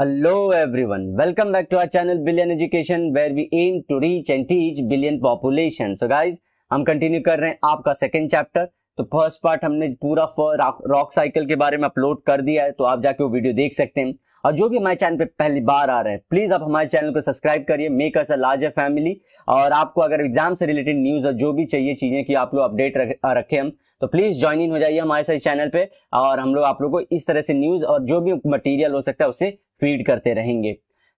Hello everyone, welcome back to our channel Billion Education where we aim to reach and teach billion population. So guys, हम continue कर रहे हैं आपका second chapter. तो first part हमने पूरा rock cycle के बारे में अपलोड कर दिया है, तो आप जाके वो वीडियो देख सकते हैं। और जो भी हमारे चैनल पे पहली बार आ रहे हैं, प्लीज आप हमारे चैनल को सब्सक्राइब करिए, make us a larger family. और आपको अगर एग्जाम से रिलेटेड न्यूज और जो भी चाहिए चीजें कि आप लोग अपडेट रखें हम, तो प्लीज ज्वाइन इन हो जाइए हमारे साथ चैनल पे। और हम लोग आप लोग को इस तरह से न्यूज और जो भी मटेरियल हो सकता है उसे फीड करते रहेंगे।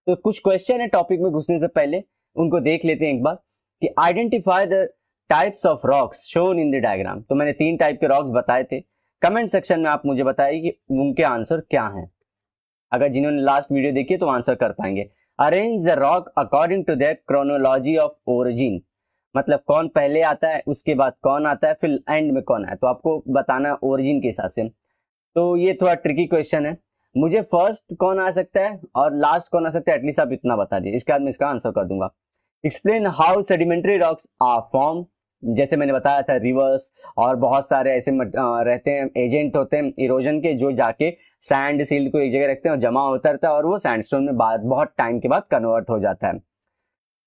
तो कुछ क्वेश्चन है टॉपिक में घुसने से पहले, उनको देख लेते हैं एक बार कि identify the types of rocks shown in the diagram. तो मैंने 3 टाइप के रॉक्स बताए थे। कमेंट सेक्शन में आप मुझे बताइए कि उनके आंसर क्या हैं। अगर जिन्होंने लास्ट वीडियो देखी तो आंसर कर पाएंगे। Arrange the rock according to the chronology of origin, मतलब कौन पहले आता है, उसके बाद कौन आता है, फिर एंड में कौन है। तो आपको बताना है ओरिजिन के हिसाब से। तो ये थोड़ा ट्रिकी क्वेश्चन है। मुझे फर्स्ट कौन आ सकता है और लास्ट कौन आ सकता है, एटलीस्ट आप इतना बता दीजिए, इसके बाद मैं इसका आंसर कर दूंगा। Explain how sedimentary rocks are form. जैसे मैंने बताया था, रिवर्स और बहुत सारे ऐसे रहते हैं, एजेंट होते हैं इरोजन के, जो जाके सैंड सील्ड को एक जगह रखते हैं और जमा होता रहता है और वो सैंडस्टोन में बहुत टाइम के बाद कन्वर्ट हो जाता है।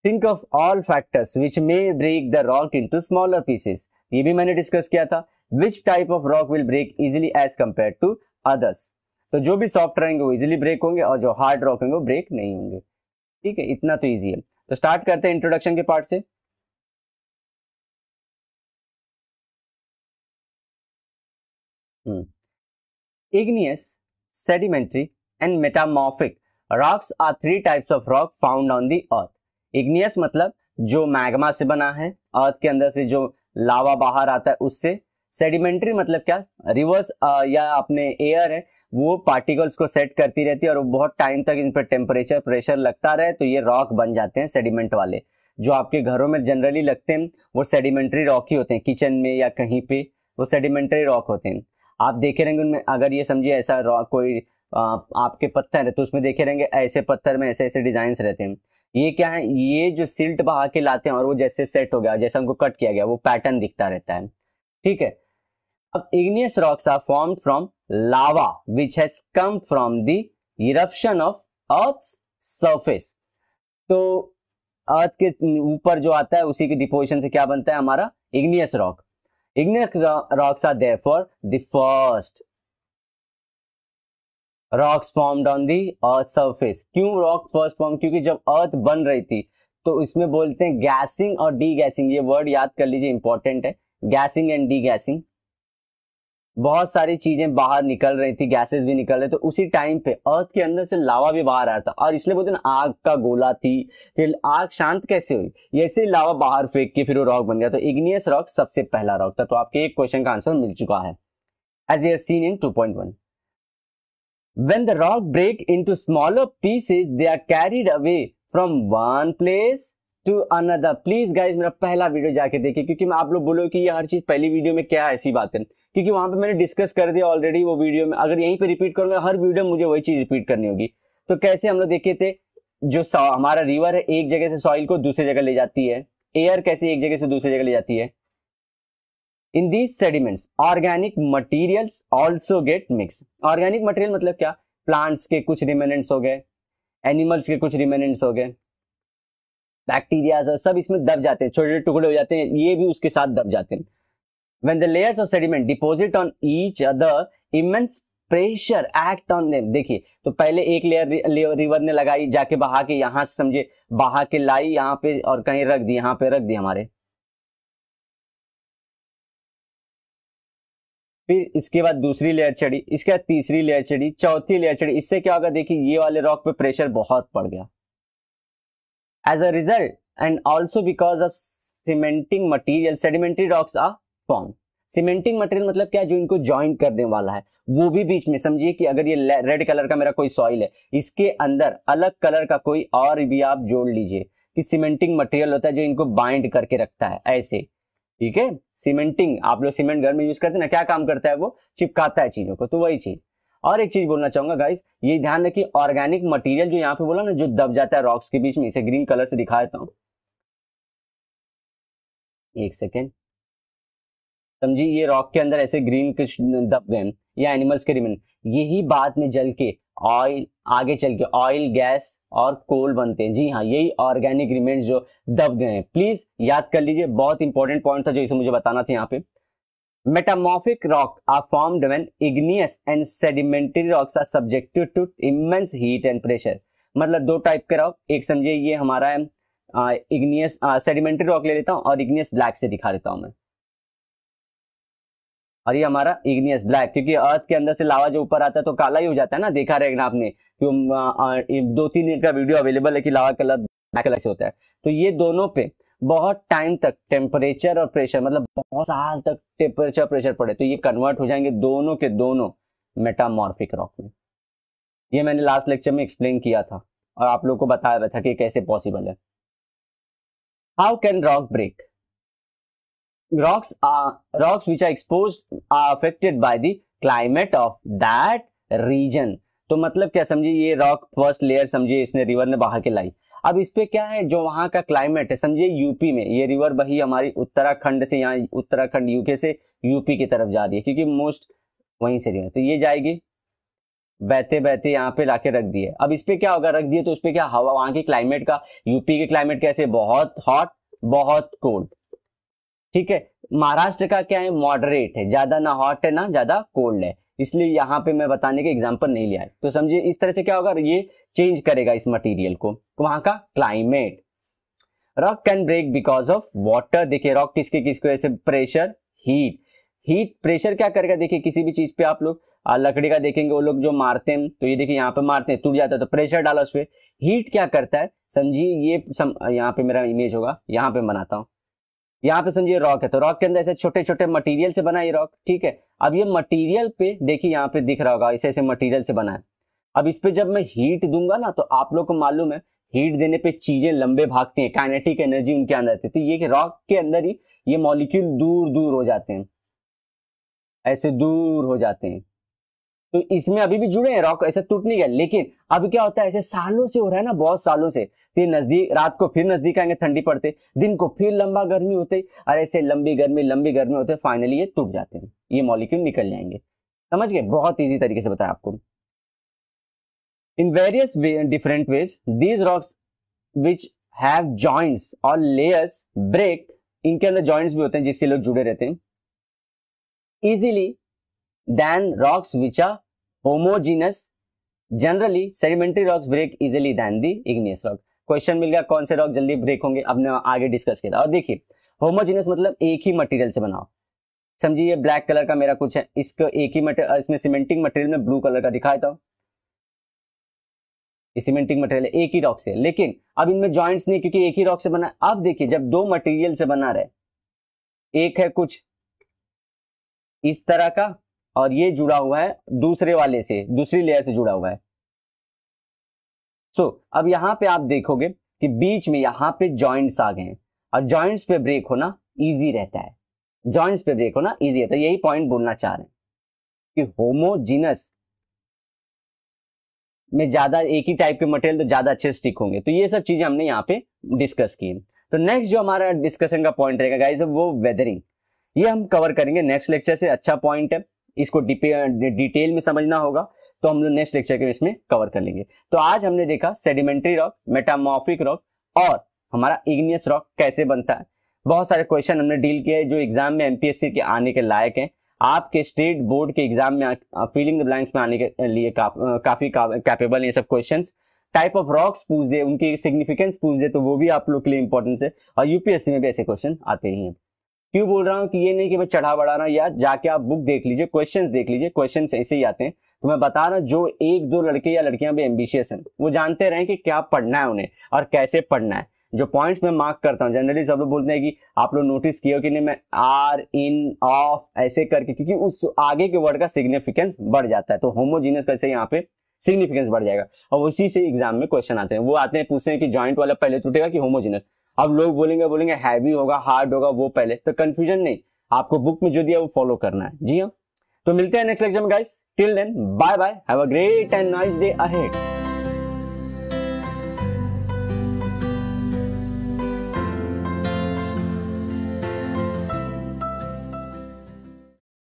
Think of all factors which may break the rock into smaller pieces, ये भी मैंने डिस्कस किया था। Which type of rock will break easily as compare to others, तो जो भी सॉफ्ट रहेंगे वो इजिली ब्रेक होंगे और जो हार्ड रॉक होंगे वो ब्रेक नहीं होंगे। ठीक है, इतना तो इजी है। तो स्टार्ट करते हैं इंट्रोडक्शन के पार्ट से। Igneous, sedimentary and metamorphic rocks are 3 types of rock found on the earth. Igneous मतलब जो मैग्मा से बना है, अर्थ के अंदर से जो लावा बाहर आता है उससे। सेडिमेंट्री मतलब क्या, रिवर्स या अपने एयर है वो पार्टिकल्स को सेट करती रहती है और वो बहुत टाइम तक इन पर टेम्परेचर प्रेशर लगता रहे तो ये रॉक बन जाते हैं सेडिमेंट वाले। जो आपके घरों में जनरली लगते हैं वो सेडिमेंट्री रॉक ही होते हैं, किचन में या कहीं पे वो सेडिमेंट्री रॉक होते हैं। आप देखे रहेंगे उनमें, अगर ये समझिए ऐसा रॉक कोई आपके पत्थर है तो उसमें देखे रहेंगे ऐसे पत्थर में ऐसे ऐसे डिजाइन रहते हैं। ये क्या है, ये जो सिल्ट बहा के लाते हैं और वो जैसे सेट हो गया, जैसे हमको कट किया गया वो पैटर्न दिखता रहता है। ठीक है। अब igneous rocks are formed from lava which has come from the eruption of Earth's surface। तो अर्थ के ऊपर जो आता है उसी की डिपोजिशन से क्या बनता है हमारा igneous rock। Igneous rocks are therefore the first rocks formed on the earth surface। क्यों रॉक फर्स्ट फॉर्म, क्योंकि जब अर्थ बन रही थी तो इसमें बोलते हैं गैसिंग और डी गैसिंग, ये वर्ड याद कर लीजिए, इंपॉर्टेंट है। गैसिंग एंड डी गैसिंग, बहुत सारी चीजें बाहर निकल रही थी, गैसेस भी निकल रहे, तो उसी टाइम पे अर्थ के अंदर से लावा भी बाहर आया था और इसलिए बोलते हैं आग का गोला थी। फिर आग शांत कैसे हुई, ऐसे लावा बाहर फेंक के फिर वो रॉक बन गया। तो इग्नियस रॉक सबसे पहला रॉक था। तो आपके एक क्वेश्चन का आंसर मिल चुका है, as we have seen in 2.1। When the rock break into smaller pieces, they are carried away from one place to another। Please guys मेरा पहला वीडियो जाके देखिए, क्योंकि मैं आप लोग बोलो कि ये हर चीज पहली वीडियो में क्या ऐसी बात है, क्योंकि वहां पे मैंने डिस्कस कर दिया ऑलरेडी वो वीडियो में। अगर यहीं पे रिपीट करूंगा हर वीडियो में मुझे वही चीज रिपीट करनी होगी। तो कैसे हम लोग देखे थे, जो हमारा रिवर है एक जगह से सॉइल को दूसरी जगह ले जाती है, एयर कैसे एक जगह से दूसरी जगह ले जाती है। In these sediments, organic materials also get mixed। Organic material मतलब क्या, प्लांट्स के कुछ रिमेनेंट्स हो गए, एनिमल्स के कुछ रिमेनेंट्स हो गए, बैक्टीरिया सब इसमें दब जाते हैं, छोटे छोटे टुकड़े हो जाते हैं, ये भी उसके साथ दब जाते हैं। When the layers of sediment deposit on each other, immense pressure act on them। देखिए, तो पहले एक लेयर रिवर ने लगाई, जाके बहा के यहां से समझे बहा के लाई यहाँ पे और कहीं रख दी, यहाँ पे रख दी हमारे। फिर इसके बाद दूसरी लेयर चढ़ी, इसके बाद तीसरी लेयर चढ़ी, चौथी लेयर चढ़ी। इससे क्या होगा, देखिए ये वाले रॉक पे प्रेशर बहुत पड़ गया। As a result and also because of cementing material, sedimentary rocks are form. Cementing material मतलब क्या, जो इनको ज्वाइन करने वाला है वो भी बीच में। समझिए कि अगर ये रेड कलर का मेरा कोई सॉइल है, इसके अंदर अलग कलर का कोई और भी आप जोड़ लीजिए, कि सीमेंटिंग मटेरियल होता है जो इनको बाइंड करके रखता है ऐसे। ठीक है, सीमेंटिंग आप लोग सीमेंट घर में यूज करते हैं ना, क्या काम करता है, वो चिपकाता है चीजों को, तो वही चीज। और एक चीज बोलना चाहूंगा गाइस, ये ध्यान रखिए, ऑर्गेनिक मटेरियल जो यहाँ पे बोला ना, जो दब जाता है रॉक्स के बीच में, इसे ग्रीन कलर से दिखा देता हूं, एक सेकेंड। समझिए ये रॉक के अंदर ऐसे ग्रीन कुछ दब गए या एनिमल्स के रिमेन, यही बाद में जल के ऑयल, आगे चल के ऑयल, गैस और कोल बनते हैं। जी हाँ, यही ऑर्गेनिक रिमेन्स जो दब गए हैं। प्लीज याद कर लीजिए, बहुत इंपॉर्टेंट पॉइंट था जो इसे मुझे बताना था यहाँ पे। Metamorphic rock are formed when igneous and sedimentary rocks are subjected to immense heat and pressure. मतलब दो टाइप के रॉक, एक समझिए ये हमारा है इग्नियस सेडिमेंटरी रॉक ले लेता हूँ और इग्नियस ब्लैक से दिखा देता हूँ मैं। और ये हमारा इग्नियस ब्लैक, क्योंकि अर्थ के अंदर से लावा जो ऊपर आता है तो काला ही हो जाता है ना, देखा रहेगा आपने, 2-3 मिनट का वीडियो अवेलेबल है कि लावा कलर ब्लैक कलर से होता है। तो ये दोनों पे बहुत टाइम तक टेम्परेचर और प्रेशर, मतलब बहुत साल तक टेम्परेचर प्रेशर पड़े तो ये कन्वर्ट हो जाएंगे दोनों के दोनों मेटामॉर्फिक रॉक में। ये मैंने लास्ट लेक्चर में एक्सप्लेन किया था और आप लोगों को बताया था कि कैसे पॉसिबल है। How can rock break? Rocks which are exposed are affected by the climate of that region। तो मतलब क्या समझिए, ये रॉक फर्स्ट लेयर समझिए इसने रिवर ने बहा के लाई। अब इस पे क्या है, जो वहां का क्लाइमेट है, समझिए यूपी में ये रिवर बही हमारी उत्तराखंड से, यहाँ उत्तराखंड यूके से यूपी की तरफ जा रही है क्योंकि मोस्ट वहीं से रिवर, तो ये जाएगी बहते बहते यहाँ पे लाके रख दिए। अब इस पे क्या होगा, रख दिए तो उस पे क्या हवा, वहां की क्लाइमेट का, यूपी के क्लाइमेट कैसे, बहुत हॉट बहुत कोल्ड। ठीक है, महाराष्ट्र का क्या है, मॉडरेट है, ज्यादा ना हॉट है ना ज्यादा कोल्ड है, इसलिए यहाँ पे मैं बताने के एग्जांपल नहीं लिया है। तो समझिए इस तरह से क्या होगा, ये चेंज करेगा इस मटेरियल को, वहां का climate. Rock can break because of water. देखिए रॉक किसके किसके वजह से, प्रेशर, हीट। हीट प्रेशर क्या करेगा, देखिए किसी भी चीज पे आप लोग लकड़ी का देखेंगे, वो लोग जो मारते हैं तो ये देखिए यहाँ पे मारते हैं टूट जाता है तो प्रेशर डाला उस पर। हीट क्या करता है समझिए, ये यहाँ पे मेरा इमेज होगा, यहाँ पे बनाता हूँ, यहाँ पे समझिए रॉक है तो रॉक के अंदर ऐसे छोटे छोटे मटेरियल से बना ये रॉक। ठीक है, अब ये मटेरियल पे देखिए यहाँ पे दिख रहा होगा ऐसे ऐसे मटेरियल से बना है। अब इस पे जब मैं हीट दूंगा ना तो आप लोग को मालूम है हीट देने पे चीजें लंबे भागती हैं, काइनेटिक एनर्जी उनके अंदर आती है, तो ये रॉक के अंदर ही ये मॉलिक्यूल दूर दूर हो जाते हैं, ऐसे दूर हो जाते हैं। तो इसमें अभी भी जुड़े हैं, रॉक ऐसे टूट नहीं गया, लेकिन अब क्या होता है, ऐसे सालों से हो रहा है ना, बहुत सालों से, फिर नजदीक, रात को फिर नजदीक आएंगे ठंडी पड़ते, दिन को फिर लंबा गर्मी होते, और ऐसे लंबी गर्मी होते, फाइनली ये टूट जाते हैं, ये मॉलिक्यूल निकल जाएंगे। समझ गए, बहुत इजी तरीके से बताया आपको। In various different ways these rocks which have joints और लेयर्स ब्रेक, इनके अंदर जॉइंट्स भी होते हैं जिससे लोग जुड़े रहते हैं, easily than rocks which are homogeneous। Generally sedimentary rocks break easily than the igneous rock। Question मिल गया कौन से रॉक जल्दी ब्रेक होंगे, अब ने आगे डिस्कस किया। और देखिए होमोजीनियस मतलब एक ही मटेरियल से बनाओ, समझिए ये ब्लैक कलर का मेरा कुछ है, इसको एक ही मटेरियल, इसमें सीमेंटिंग मटेरियल में ब्लू कलर का दिखाता हूँ, सीमेंटिंग मटेरियल एक ही रॉक से, लेकिन अब इनमें जॉइंट्स नहीं क्योंकि एक ही रॉक से बना। अब देखिए जब दो मटेरियल से बना रहे, एक है कुछ इस तरह का और ये जुड़ा हुआ है दूसरे वाले से, दूसरी लेयर से जुड़ा हुआ है। अब यहां पे आप देखोगे कि बीच में यहां पे जॉइंट्स आ गए हैं और जॉइंट्स पे ब्रेक होना इजी रहता है, जॉइंट्स पे ब्रेक होना इजी रहता है, यही पॉइंट बोलना चाह रहे हैं कि होमोजीनस में ज्यादा एक ही टाइप के मटेरियल तो ज्यादा अच्छे स्टिक होंगे। तो ये सब चीजें हमने यहाँ पे डिस्कस की। तो नेक्स्ट जो हमारा डिस्कशन का पॉइंट रहेगा गाइस वो वेदरिंग, ये हम कवर करेंगे नेक्स्ट लेक्चर से। अच्छा पॉइंट है, इसको डिटेल में समझना होगा तो हम लोग नेक्स्ट लेक्चर के इसमें कवर कर लेंगे। तो आज हमने देखा सेडिमेंट्री रॉक, मेटामॉर्फिक रॉक और हमारा इग्नियस रॉक कैसे बनता है। बहुत सारे क्वेश्चन हमने डील किए जो एग्जाम में एमपीएससी के आने के लायक हैं, आपके स्टेट बोर्ड के एग्जाम में फिलिंग द ब्लैंक्स में आने के लिए काफी कैपेबल है सब क्वेश्चंस। टाइप ऑफ रॉक्स पूछ दे, उनकी सिग्निफिकेंस पूछ दे तो वो भी आप लोग के लिए इंपॉर्टेंस है, और यूपीएससी में भी ऐसे क्वेश्चन आते ही हैं। क्यों बोल रहा हूं कि ये नहीं कि मैं चढ़ा बढ़ा रहा हूं, यार जाके आप बुक देख लीजिए, क्वेश्चंस देख लीजिए, क्वेश्चंस ऐसे ही आते हैं। तो मैं बता रहा हूं जो एक दो लड़के या लड़कियां भी एम्बिशियस हैं वो जानते रहे कि क्या पढ़ना है उन्हें और कैसे पढ़ना है। जो पॉइंट्स में मार्क करता हूं, जनरली सब लोग बोलते हैं कि आप लोग नोटिस किए हो कि नहीं, मैं आर इन ऑफ ऐसे करके, क्योंकि उस आगे के वर्ड का सिग्निफिकेंस बढ़ जाता है। तो होमोजीनियस कैसे यहाँ पे सिग्निफिकेंस बढ़ जाएगा और उसी से एग्जाम में क्वेश्चन आते हैं। वो आते हैं पूछते हैं कि जॉइंट वाला पहले टूटेगा कि होमोजीनियस। अब लोग बोलेंगे हैवी होगा हार्ड होगा वो पहले, तो कंफ्यूजन नहीं, आपको बुक में जो दिया वो फॉलो करना है। जी हाँ, तो मिलते हैं नेक्स्ट लेक्चर में guys, till then bye bye, have a great and nice day ahead.